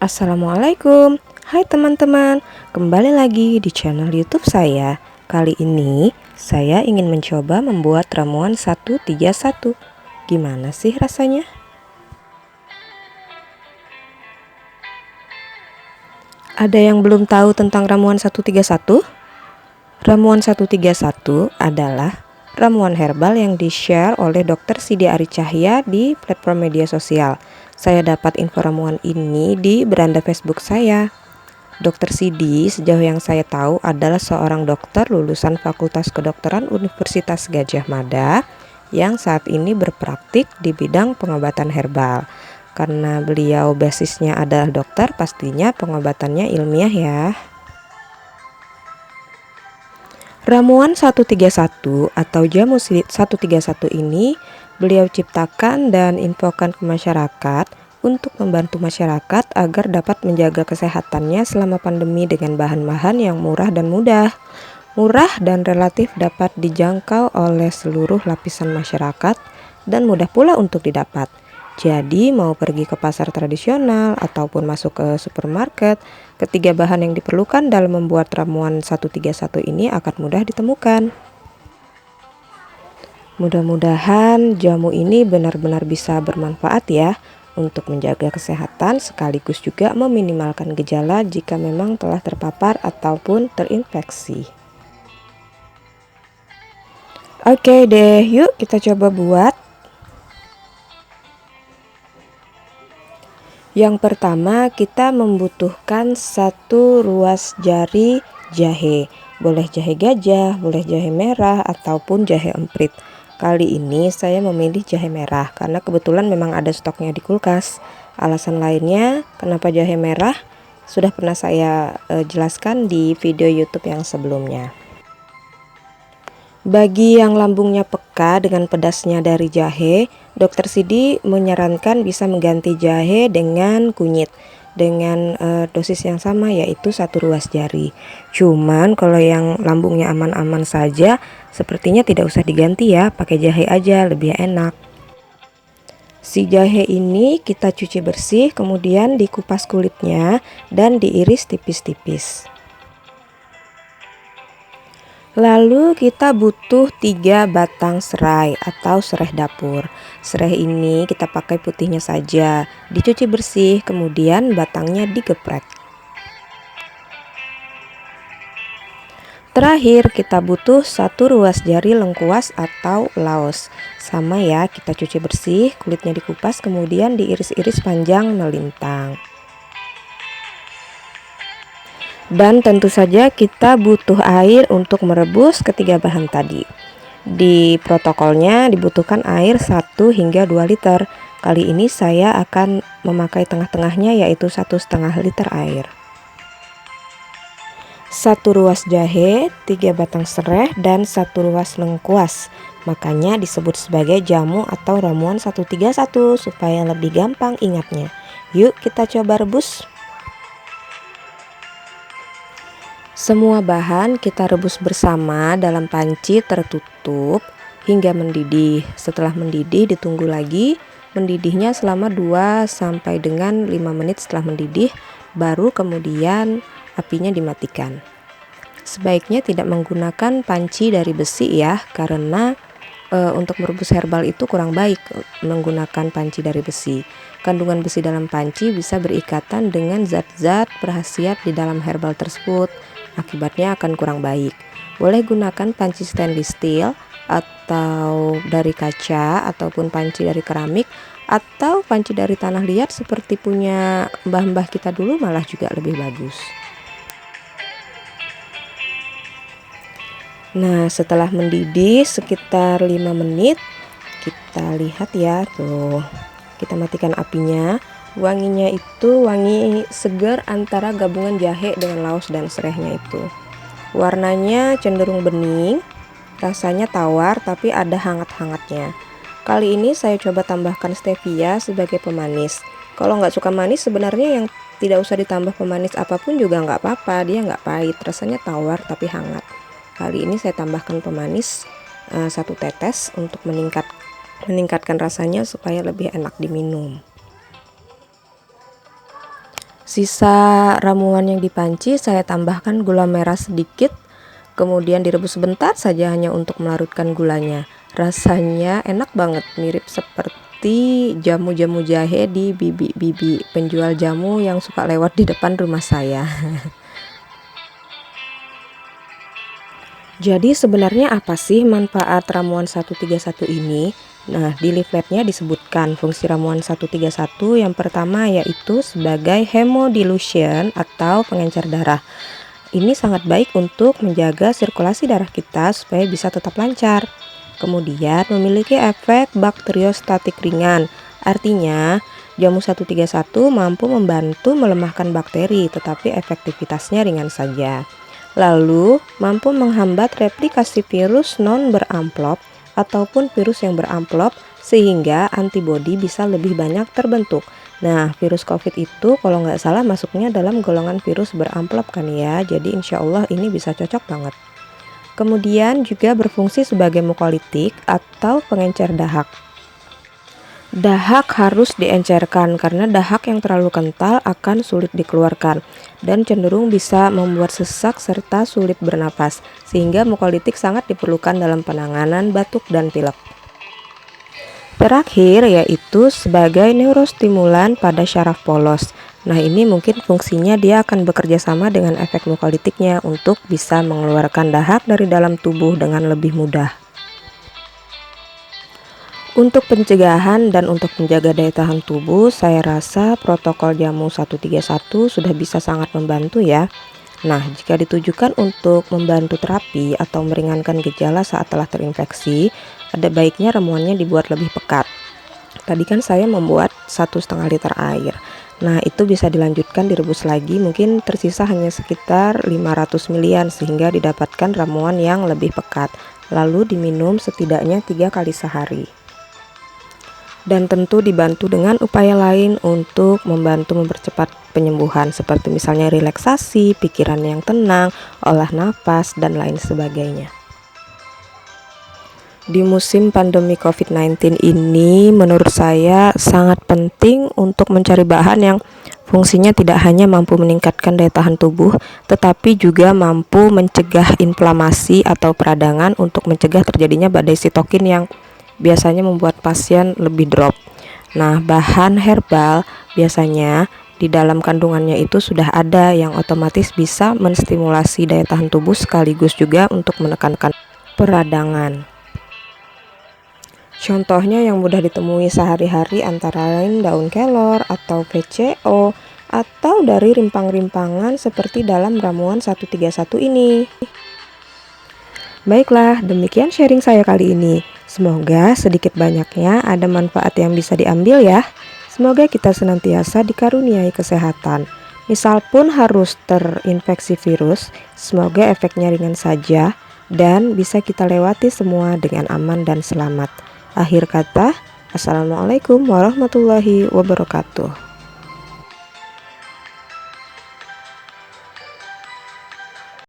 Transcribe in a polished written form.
Assalamualaikum. Hai teman-teman, kembali lagi di channel YouTube saya. Kali ini saya ingin mencoba membuat ramuan 131. Gimana sih rasanya? Ada yang belum tahu tentang ramuan 131? Ramuan 131 adalah ramuan herbal yang di-share oleh Dr. Sidi Ari Cahya di platform media sosial. Saya dapat info ramuan ini di beranda Facebook saya. Dr. Sidi, sejauh yang saya tahu, adalah seorang dokter lulusan Fakultas Kedokteran Universitas Gadjah Mada yang saat ini berpraktik di bidang pengobatan herbal. Karena beliau basisnya adalah dokter, pastinya pengobatannya ilmiah ya. Ramuan 131 atau jamu 131 ini beliau ciptakan dan infokan ke masyarakat untuk membantu masyarakat agar dapat menjaga kesehatannya selama pandemi dengan bahan-bahan yang murah dan mudah. Murah dan relatif dapat dijangkau oleh seluruh lapisan masyarakat dan mudah pula untuk didapat. Jadi mau pergi ke pasar tradisional ataupun masuk ke supermarket, ketiga bahan yang diperlukan dalam membuat ramuan 131 ini akan mudah ditemukan. Mudah-mudahan jamu ini benar-benar bisa bermanfaat ya untuk menjaga kesehatan sekaligus juga meminimalkan gejala jika memang telah terpapar ataupun terinfeksi. Oke deh, yuk kita coba buat. Yang pertama, kita membutuhkan 1 ruas jari jahe. Boleh jahe gajah, boleh jahe merah, ataupun jahe emprit. Kali ini saya memilih jahe merah karena kebetulan memang ada stoknya di kulkas. Alasan lainnya kenapa jahe merah sudah pernah saya jelaskan di video YouTube yang sebelumnya. Bagi yang lambungnya peka dengan pedasnya dari jahe, Dr. Sidi menyarankan bisa mengganti jahe dengan kunyit dengan dosis yang sama, yaitu 1 ruas jari. Cuman kalau yang lambungnya aman-aman saja, sepertinya tidak usah diganti ya, pakai jahe aja lebih enak. Si jahe ini kita cuci bersih, kemudian dikupas kulitnya dan diiris tipis-tipis. Lalu kita butuh 3 batang serai atau serai dapur. Serai ini kita pakai putihnya saja, dicuci bersih, kemudian batangnya digeprek. Terakhir kita butuh 1 ruas jari lengkuas atau laos. Sama ya, kita cuci bersih, kulitnya dikupas, kemudian diiris-iris panjang melintang. Dan tentu saja kita butuh air untuk merebus ketiga bahan tadi. Di protokolnya dibutuhkan air 1 hingga 2 liter. Kali ini saya akan memakai tengah-tengahnya, yaitu 1,5 liter air. 1 ruas jahe, 3 batang serai, dan 1 ruas lengkuas. Makanya disebut sebagai jamu atau ramuan 131 supaya lebih gampang ingatnya. Yuk kita coba rebus. Semua bahan kita rebus bersama dalam panci tertutup hingga mendidih. Setelah mendidih ditunggu lagi mendidihnya selama 2 sampai dengan 5 menit setelah mendidih, baru kemudian apinya dimatikan. Sebaiknya tidak menggunakan panci dari besi ya, karena untuk merebus herbal itu kurang baik menggunakan panci dari besi. Kandungan besi dalam panci bisa berikatan dengan zat-zat berkhasiat di dalam herbal tersebut. Akibatnya akan kurang baik. Boleh gunakan panci stainless steel atau dari kaca, ataupun panci dari keramik, atau panci dari tanah liat seperti punya mbah-mbah kita dulu, malah juga lebih bagus. Nah, setelah mendidih sekitar 5 menit, kita lihat ya, tuh. Kita matikan apinya. Wanginya itu wangi segar antara gabungan jahe dengan laos dan serainya itu. Warnanya cenderung bening, rasanya tawar tapi ada hangat-hangatnya. Kali ini saya coba tambahkan stevia sebagai pemanis. Kalau nggak suka manis sebenarnya yang tidak usah ditambah pemanis apapun juga nggak apa-apa, dia nggak pahit, rasanya tawar tapi hangat. Kali ini saya tambahkan pemanis 1 tetes untuk meningkatkan rasanya supaya lebih enak diminum. Sisa ramuan yang dipanci saya tambahkan gula merah sedikit, kemudian direbus sebentar saja hanya untuk melarutkan gulanya. Rasanya enak banget, mirip seperti jamu-jamu jahe di bibi-bibi penjual jamu yang suka lewat di depan rumah saya. Jadi sebenarnya apa sih manfaat ramuan 131 ini? Nah, di leafletnya disebutkan fungsi ramuan 131 yang pertama yaitu sebagai hemodilution atau pengencer darah. Ini sangat baik untuk menjaga sirkulasi darah kita supaya bisa tetap lancar. Kemudian memiliki efek bakteriostatik ringan. Artinya, jamu 131 mampu membantu melemahkan bakteri, tetapi efektivitasnya ringan saja. Lalu, mampu menghambat replikasi virus non-beramplop ataupun virus yang beramplop sehingga antibodi bisa lebih banyak terbentuk. Nah, virus COVID itu kalau nggak salah masuknya dalam golongan virus beramplop kan ya, jadi insya Allah ini bisa cocok banget. Kemudian juga berfungsi sebagai mukolitik atau pengencer dahak. Dahak harus diencerkan karena dahak yang terlalu kental akan sulit dikeluarkan dan cenderung bisa membuat sesak serta sulit bernapas, sehingga mukolitik sangat diperlukan dalam penanganan batuk dan pilek. Terakhir yaitu sebagai neurostimulan pada syaraf polos. Nah, ini mungkin fungsinya dia akan bekerja sama dengan efek mukolitiknya untuk bisa mengeluarkan dahak dari dalam tubuh dengan lebih mudah. Untuk pencegahan dan untuk menjaga daya tahan tubuh, saya rasa protokol jamu 131 sudah bisa sangat membantu ya. Nah, jika ditujukan untuk membantu terapi atau meringankan gejala saat telah terinfeksi, ada baiknya ramuannya dibuat lebih pekat. Tadi kan saya membuat 1,5 liter air. Nah, itu bisa dilanjutkan direbus lagi, mungkin tersisa hanya sekitar 500 ml sehingga didapatkan ramuan yang lebih pekat. Lalu diminum setidaknya 3 kali sehari. Dan tentu dibantu dengan upaya lain untuk membantu mempercepat penyembuhan seperti misalnya relaksasi, pikiran yang tenang, olah nafas, dan lain sebagainya. Di musim pandemi COVID-19 ini menurut saya sangat penting untuk mencari bahan yang fungsinya tidak hanya mampu meningkatkan daya tahan tubuh, tetapi juga mampu mencegah inflamasi atau peradangan untuk mencegah terjadinya badai sitokin yang biasanya membuat pasien lebih drop. Nah, bahan herbal biasanya di dalam kandungannya itu sudah ada yang otomatis bisa menstimulasi daya tahan tubuh sekaligus juga untuk menekankan peradangan. Contohnya yang mudah ditemui sehari-hari antara lain daun kelor atau VCO atau dari rimpang-rimpangan seperti dalam ramuan 131 ini. Baiklah, demikian sharing saya kali ini. Semoga sedikit banyaknya ada manfaat yang bisa diambil ya. Semoga kita senantiasa dikaruniai kesehatan. Misal pun harus terinfeksi virus, semoga efeknya ringan saja dan bisa kita lewati semua dengan aman dan selamat. Akhir kata, Assalamualaikum warahmatullahi wabarakatuh.